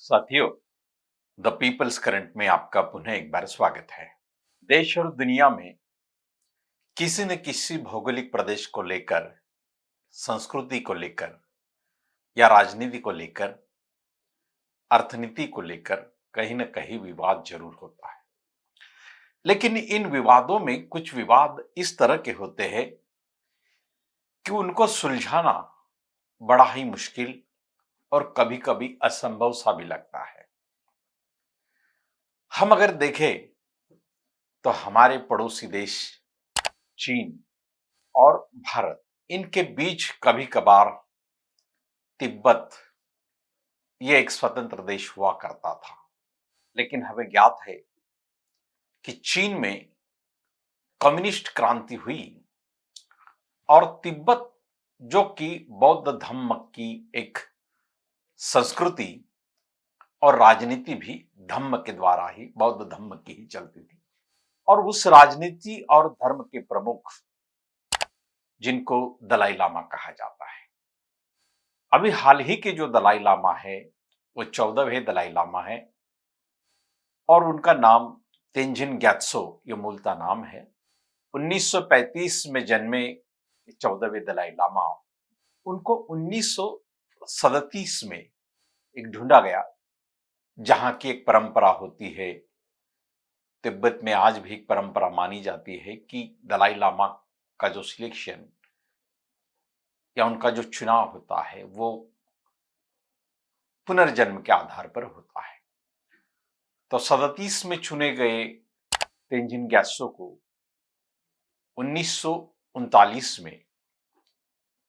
साथियों, the peoples current में आपका पुनः एक बार स्वागत है। देश और दुनिया में किसी न किसी भौगोलिक प्रदेश को लेकर, संस्कृति को लेकर या राजनीति को लेकर, अर्थनीति को लेकर कहीं न कहीं विवाद जरूर होता है। लेकिन इन विवादों में कुछ विवाद इस तरह के होते हैं कि उनको सुलझाना बड़ा ही मुश्किल और कभी-कभी असंभव सा भी लगता है। हम अगर देखें तो हमारे पड़ोसी देश चीन और भारत, इनके बीच कभी कभार तिब्बत ये एक स्वतंत्र देश हुआ करता था। लेकिन हमें ज्ञात है कि चीन में कम्युनिस्ट क्रांति हुई और तिब्बत, जो कि बौद्ध धर्म की एक संस्कृति और राजनीति भी धम्म के द्वारा ही, बौद्ध धम्म की ही चलती थी, और उस राजनीति और धर्म के प्रमुख जिनको दलाई लामा कहा जाता है। अभी हाल ही के जो दलाई लामा है वो 14वें दलाई लामा है और उनका नाम तेंजिन ग्यात्सो ये मूलतः नाम है। 1935 में जन्मे 14वें दलाई लामा, उनको 1937 में एक ढूंढा गया, जहां की एक परंपरा होती है, तिब्बत में आज भी एक परंपरा मानी जाती है कि दलाई लामा का जो सिलेक्शन या उनका जो चुनाव होता है वो पुनर्जन्म के आधार पर होता है। तो 37 में चुने गए तेंजिन ग्यात्सो को 1939 में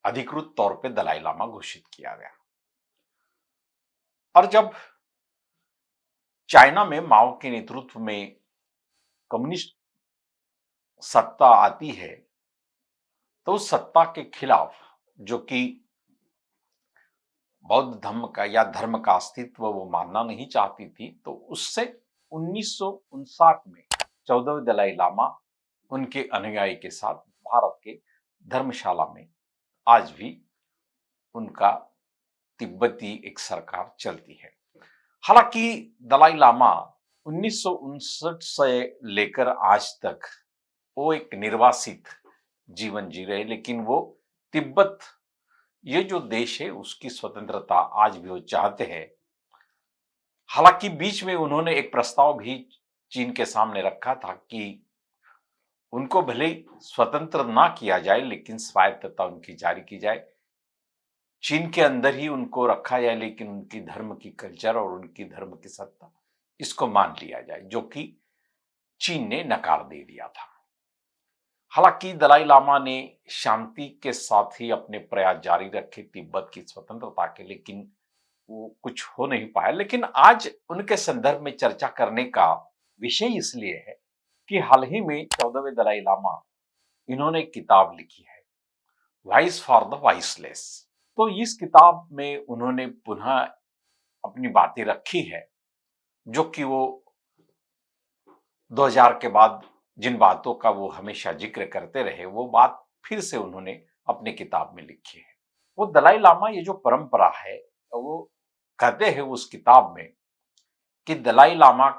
अधिकृत तौर पे दलाई लामा घोषित किया गया। और जब चाइना में माओ के नेतृत्व में कम्युनिस्ट सत्ता आती है तो उस सत्ता के खिलाफ, जो कि बौद्ध धर्म का या धर्म का अस्तित्व वो मानना नहीं चाहती थी, तो उससे 1959 में 14वें दलाई लामा उनके अनुयायी के साथ भारत के धर्मशाला में आज भी उनका तिब्बती एक सरकार चलती है। हालांकि दलाई लामा 1959 से लेकर आज तक वो एक निर्वासित जीवन जी रहे, लेकिन वो तिब्बत ये जो देश है उसकी स्वतंत्रता आज भी वो चाहते हैं। हालांकि बीच में उन्होंने एक प्रस्ताव भी चीन के सामने रखा था कि उनको भले स्वतंत्र ना किया जाए लेकिन स्वायत्तता उनकी जारी की जाए, चीन के अंदर ही उनको रखा जाए, लेकिन उनकी धर्म की कल्चर और उनकी धर्म की सत्ता इसको मान लिया जाए, जो कि चीन ने नकार दे दिया था। हालांकि दलाई लामा ने शांति के साथ ही अपने प्रयास जारी रखे तिब्बत की स्वतंत्रता के, लेकिन वो कुछ हो नहीं पाया। लेकिन आज उनके संदर्भ में चर्चा करने का विषय इसलिए है कि हाल ही में 14वें दलाई लामा इन्होंने एक किताब लिखी है, वॉइस फॉर द वॉइसलेस। तो इस किताब में उन्होंने पुनः अपनी बातें रखी है, जो कि वो 2000 के बाद जिन बातों का वो हमेशा जिक्र करते रहे, वो बात फिर से उन्होंने अपनी किताब में लिखी है। वो दलाई लामा ये जो परंपरा है, वो कहते हैं उस किताब में कि दलाई लामा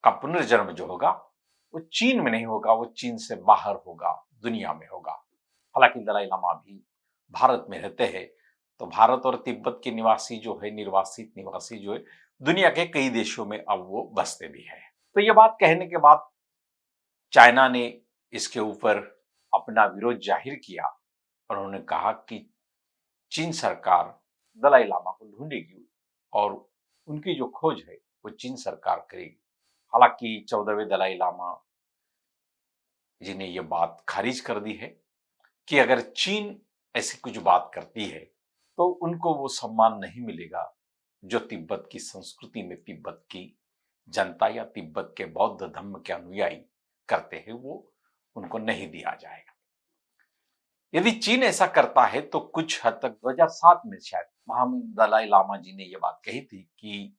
का पुनर्जन्म जो होगा वो चीन में नहीं होगा, वो चीन से बाहर होगा, दुनिया में होगा। हालांकि दलाई लामा भी भारत में रहते हैं, तो भारत और तिब्बत के निवासी जो है, निर्वासित निवासी जो है, दुनिया के कई देशों में अब वो बसते भी है। तो ये बात कहने के बाद चाइना ने इसके ऊपर अपना विरोध जाहिर किया और उन्होंने कहा कि चीन सरकार दलाई लामा को ढूंढेगी और उनकी जो खोज है वो चीन सरकार करेगी। हालांकि 14वें दलाई लामा जी ने यह बात खारिज कर दी है कि अगर चीन ऐसी कुछ बात करती है तो उनको वो सम्मान नहीं मिलेगा जो तिब्बत की संस्कृति में तिब्बत की जनता या तिब्बत के बौद्ध धर्म के अनुयायी करते हैं, वो उनको नहीं दिया जाएगा। यदि चीन ऐसा करता है तो कुछ हद तक 2007 में शायद महामहिम दलाई लामा जी ने यह बात कही थी कि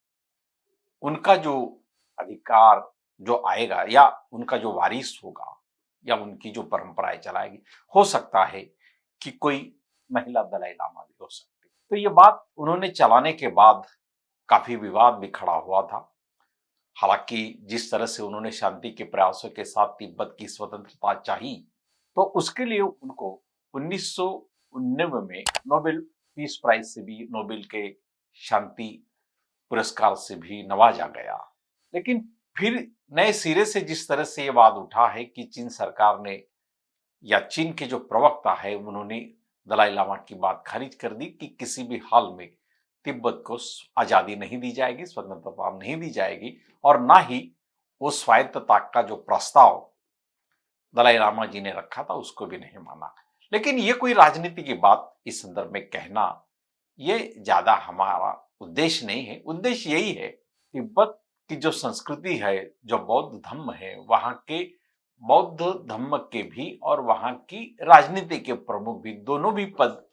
उनका जो अधिकार जो आएगा या उनका जो वारिस होगा या उनकी जो परंपराएं चलाएगी, हो सकता है कि कोई महिला दलाई लामा भी हो सकती है। तो ये बात उन्होंने चलाने के बाद काफी विवाद भी खड़ा हुआ था। हालांकि जिस तरह से उन्होंने शांति के प्रयासों के साथ तिब्बत की स्वतंत्रता चाही, तो उसके लिए उनको 1999 में नोबेल पीस प्राइज से भी, नोबेल के शांति पुरस्कार से भी नवाजा गया। लेकिन फिर नए सिरे से जिस तरह से ये वाद उठा है कि चीन सरकार ने या चीन के जो प्रवक्ता है उन्होंने दलाई लामा की बात खारिज कर दी कि किसी भी हाल में तिब्बत को आजादी नहीं दी जाएगी, स्वतंत्रता नहीं दी जाएगी, और ना ही वो स्वायत्तता का जो प्रस्ताव दलाई लामा जी ने रखा था उसको भी नहीं माना। लेकिन ये कोई राजनीति की बात इस संदर्भ में कहना, ये ज्यादा हमारा उद्देश्य नहीं है। उद्देश्य यही है, तिब्बत की जो संस्कृति है, जो बौद्ध धम्म है, वहां के बौद्ध धम्म के भी और वहां की राजनीति के प्रमुख भी, दोनों भी पद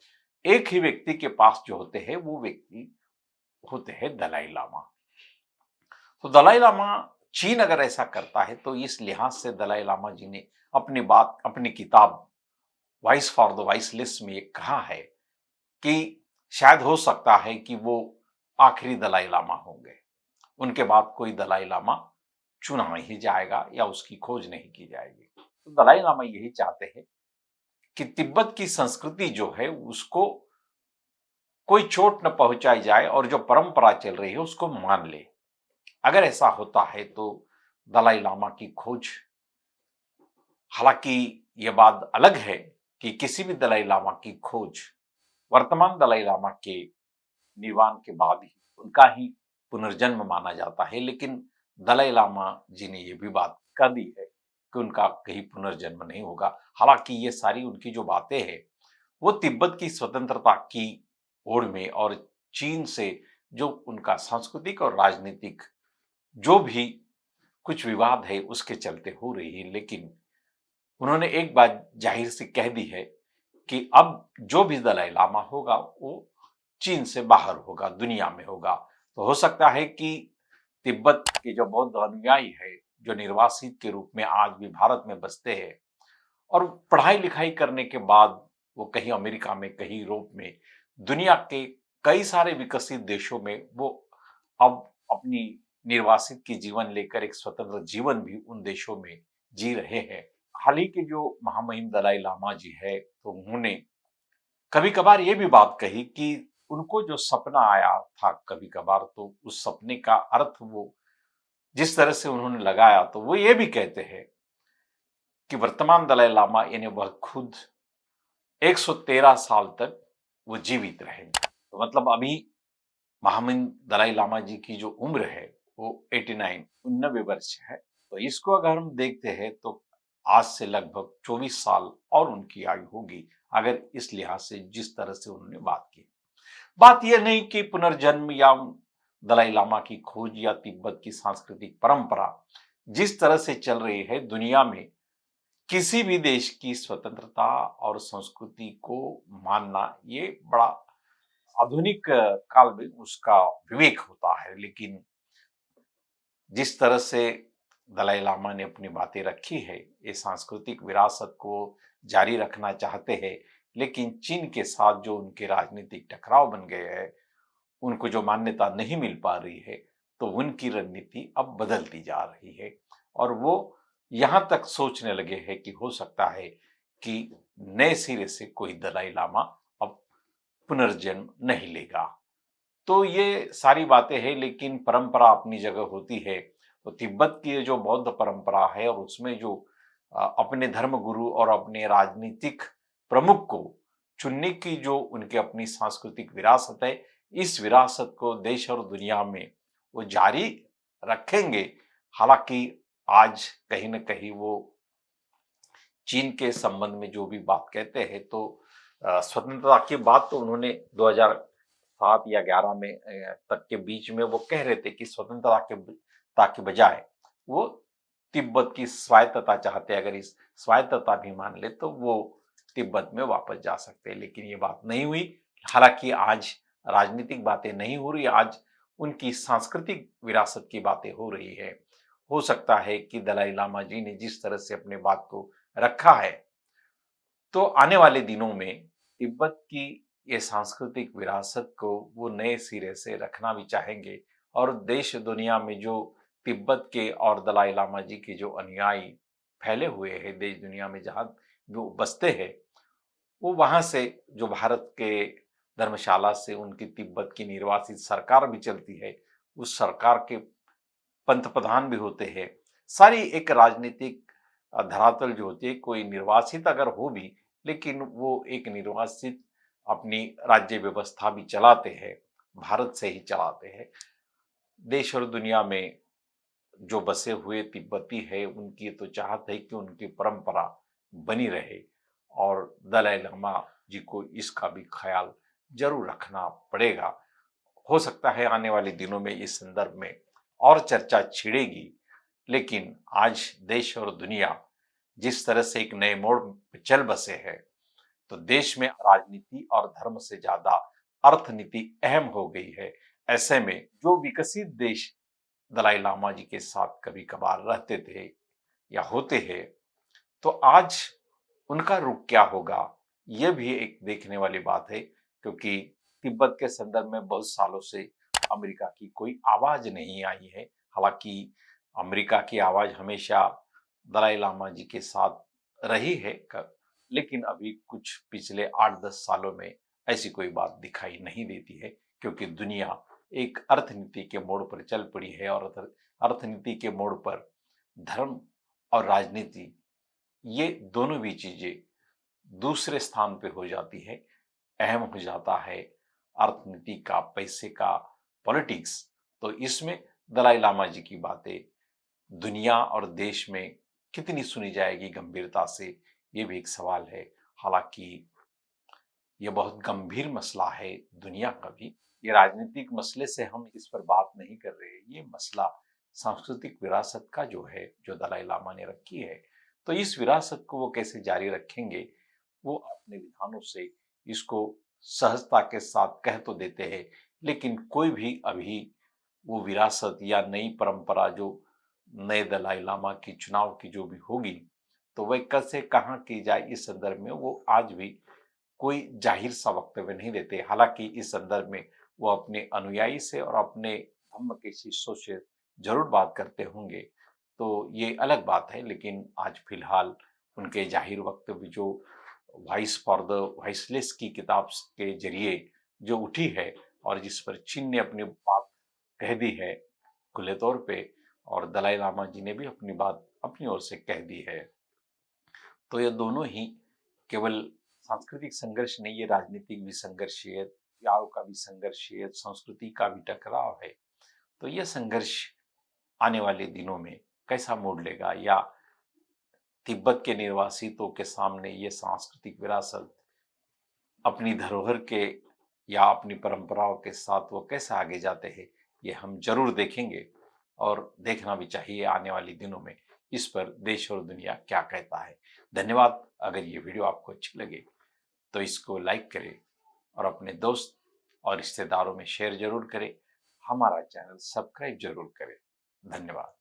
एक ही व्यक्ति के पास जो होते हैं, वो व्यक्ति होते हैं दलाई लामा। तो दलाई लामा, चीन अगर ऐसा करता है तो इस लिहाज से दलाई लामा जी ने अपनी बात, अपनी किताब वॉइस फॉर द वॉइसलेस में ये कहा है कि शायद हो सकता है कि वो आखिरी दलाई लामा होंगे, उनके बाद कोई दलाई लामा चुना नहीं जाएगा या उसकी खोज नहीं की जाएगी। तो दलाई लामा यही चाहते हैं कि तिब्बत की संस्कृति जो है उसको कोई चोट न पहुंचाई जाए और जो परंपरा चल रही है उसको मान ले। अगर ऐसा होता है तो दलाई लामा की खोज, हालांकि यह बात अलग है कि किसी भी दलाई लामा की खोज वर्तमान दलाई लामा के निर्वाण के बाद ही उनका ही पुनर्जन्म माना जाता है। लेकिन दलाई लामा जी ने यह भी बात कह दी है कि उनका कहीं पुनर्जन्म नहीं होगा। हालांकि ये सारी उनकी जो बातें हैं वो तिब्बत की स्वतंत्रता की ओर में और चीन से जो उनका सांस्कृतिक और राजनीतिक जो भी कुछ विवाद है उसके चलते हो रही है। लेकिन उन्होंने एक बात जाहिर से कह दी है कि अब जो भी दलाई लामा होगा वो चीन से बाहर होगा, दुनिया में होगा। तो हो सकता है कि तिब्बत के जो बौद्ध अनुयायी है, जो निर्वासित के रूप में आज भी भारत में बसते हैं और पढ़ाई लिखाई करने के बाद वो कहीं अमेरिका में, कहीं यूरोप में, दुनिया के कई सारे विकसित देशों में वो अब अपनी निर्वासित की जीवन लेकर एक स्वतंत्र जीवन भी उन देशों में जी रहे हैं। हाल ही के जो महामहिम दलाई लामा जी है, तो उन्होंने कभी कभार ये भी बात कही कि उनको जो सपना आया था कभी कभार, तो उस सपने का अर्थ वो जिस तरह से उन्होंने लगाया, तो वो ये भी कहते हैं कि वर्तमान दलाई लामा यानी वह खुद 113 साल तक वो जीवित रहेंगे। तो मतलब अभी महामहिम दलाई लामा जी की जो उम्र है वो 89 वर्ष है। तो इसको अगर हम देखते हैं तो आज से लगभग 24 साल और उनकी आयु होगी, अगर इस लिहाज से जिस तरह से उन्होंने बात की। बात यह नहीं कि पुनर्जन्म या दलाई लामा की खोज या तिब्बत की सांस्कृतिक परंपरा जिस तरह से चल रही है दुनिया में, किसी भी देश की स्वतंत्रता और संस्कृति को मानना ये बड़ा आधुनिक काल में उसका विवेक होता है। लेकिन जिस तरह से दलाई लामा ने अपनी बातें रखी है, ये सांस्कृतिक विरासत को जारी रखना चाहते हैं, लेकिन चीन के साथ जो उनके राजनीतिक टकराव बन गए हैं, उनको जो मान्यता नहीं मिल पा रही है, तो उनकी रणनीति अब बदलती जा रही है और वो यहां तक सोचने लगे हैं कि हो सकता है कि नए सिरे से कोई दलाई लामा अब पुनर्जन्म नहीं लेगा। तो ये सारी बातें हैं, लेकिन परंपरा अपनी जगह होती है। तो तिब्बत की जो बौद्ध परंपरा है और उसमें जो अपने धर्म गुरु और अपने राजनीतिक प्रमुख को चुनने की जो उनकी अपनी सांस्कृतिक विरासत है, इस विरासत को देश और दुनिया में वो जारी रखेंगे। हालांकि आज कहीं न कहीं वो चीन के संबंध में जो भी बात कहते हैं, तो स्वतंत्रता की बात तो उन्होंने 2007 या 11 में तक के बीच में वो कह रहे थे कि स्वतंत्रता के बजाय वो तिब्बत की स्वायत्तता चाहते हैं। अगर इस स्वायत्तता भी मान ले तो वो तिब्बत में वापस जा सकते हैं, लेकिन ये बात नहीं हुई। हालांकि आज राजनीतिक बातें नहीं हो रही, आज उनकी सांस्कृतिक विरासत की बातें हो रही है। हो सकता है कि दलाई लामा जी ने जिस तरह से अपने बात को रखा है, तो आने वाले दिनों में तिब्बत की ये सांस्कृतिक विरासत को वो नए सिरे से रखना भी चाहेंगे और देश दुनिया में जो तिब्बत के और दलाई लामा जी के जो अनुयायी फैले हुए हैं देश दुनिया में जहाँ वो बसते हैं, वो वहाँ से जो भारत के धर्मशाला से उनकी तिब्बत की निर्वासित सरकार भी चलती है, उस सरकार के पंत प्रधान भी होते हैं। सारी एक राजनीतिक धरातल जो होती है, कोई निर्वासित अगर हो भी, लेकिन वो एक निर्वासित अपनी राज्य व्यवस्था भी चलाते हैं, भारत से ही चलाते हैं। देश और दुनिया में जो बसे हुए तिब्बती है, उनकी तो चाहत है कि उनकी परंपरा बनी रहे और दलाई लामा जी को इसका भी ख्याल जरूर रखना पड़ेगा। हो सकता है आने वाले दिनों में इस संदर्भ में और चर्चा छिड़ेगी, लेकिन आज देश और दुनिया जिस तरह से एक नए मोड़ पे चल बसे हैं, तो देश में राजनीति और धर्म से ज्यादा अर्थनीति अहम हो गई है। ऐसे में जो विकसित देश दलाई लामा जी के साथ कभी कभार रहते थे या होते हैं, तो आज उनका रुख क्या होगा, यह भी एक देखने वाली बात है, क्योंकि तिब्बत के संदर्भ में बहुत सालों से अमेरिका की कोई आवाज नहीं आई है। हालांकि अमेरिका की आवाज हमेशा दलाई लामा जी के साथ रही है, लेकिन अभी कुछ पिछले 8-10 सालों में ऐसी कोई बात दिखाई नहीं देती है, क्योंकि दुनिया एक अर्थनीति के मोड़ पर चल पड़ी है और अर्थनीति के मोड़ पर धर्म और राजनीति, ये दोनों भी चीजें दूसरे स्थान पे हो जाती है। अहम हो जाता है अर्थनीति का, पैसे का, पॉलिटिक्स। तो इसमें दलाई लामा जी की बातें दुनिया और देश में कितनी सुनी जाएगी गंभीरता से, ये भी एक सवाल है। हालांकि ये बहुत गंभीर मसला है दुनिया का भी। ये राजनीतिक मसले से हम इस पर बात नहीं कर रहे, ये मसला सांस्कृतिक विरासत का जो है, जो दलाई लामा ने रखी है। तो इस विरासत को वो कैसे जारी रखेंगे, वो अपने विधानों से इसको सहजता के साथ कह तो देते हैं, लेकिन कोई भी अभी वो विरासत या नई परंपरा जो नए दलाई लामा की चुनाव की जो भी होगी, तो वह कैसे कहाँ की जाए, इस संदर्भ में वो आज भी कोई जाहिर सा वक्तव्य नहीं देते। हालांकि इस संदर्भ में वो अपने अनुयायी से और अपने धम्म के शिष्यों से जरूर बात करते होंगे, तो ये अलग बात है। लेकिन आज फिलहाल उनके जाहिर वक्तव्य जो वॉइस फॉर द वॉइसलेस की किताब के जरिए जो उठी है और जिस पर चीन ने अपनी बात कह दी है खुले तौर पे, और दलाई लामा जी ने भी अपनी बात अपनी ओर से कह दी है, तो ये दोनों ही केवल सांस्कृतिक संघर्ष नहीं, ये राजनीतिक भी संघर्ष है, विचारों का भी संघर्ष है, संस्कृति का भी टकराव है। तो ये संघर्ष आने वाले दिनों में कैसा मोड़ लेगा, या तिब्बत के निर्वासितों के सामने ये सांस्कृतिक विरासत अपनी धरोहर के या अपनी परंपराओं के साथ वो कैसे आगे जाते हैं, ये हम जरूर देखेंगे और देखना भी चाहिए आने वाले दिनों में इस पर देश और दुनिया क्या कहता है। धन्यवाद। अगर ये वीडियो आपको अच्छी लगे तो इसको लाइक करें और अपने दोस्त और रिश्तेदारों में शेयर जरूर करें। हमारा चैनल सब्सक्राइब जरूर करें। धन्यवाद।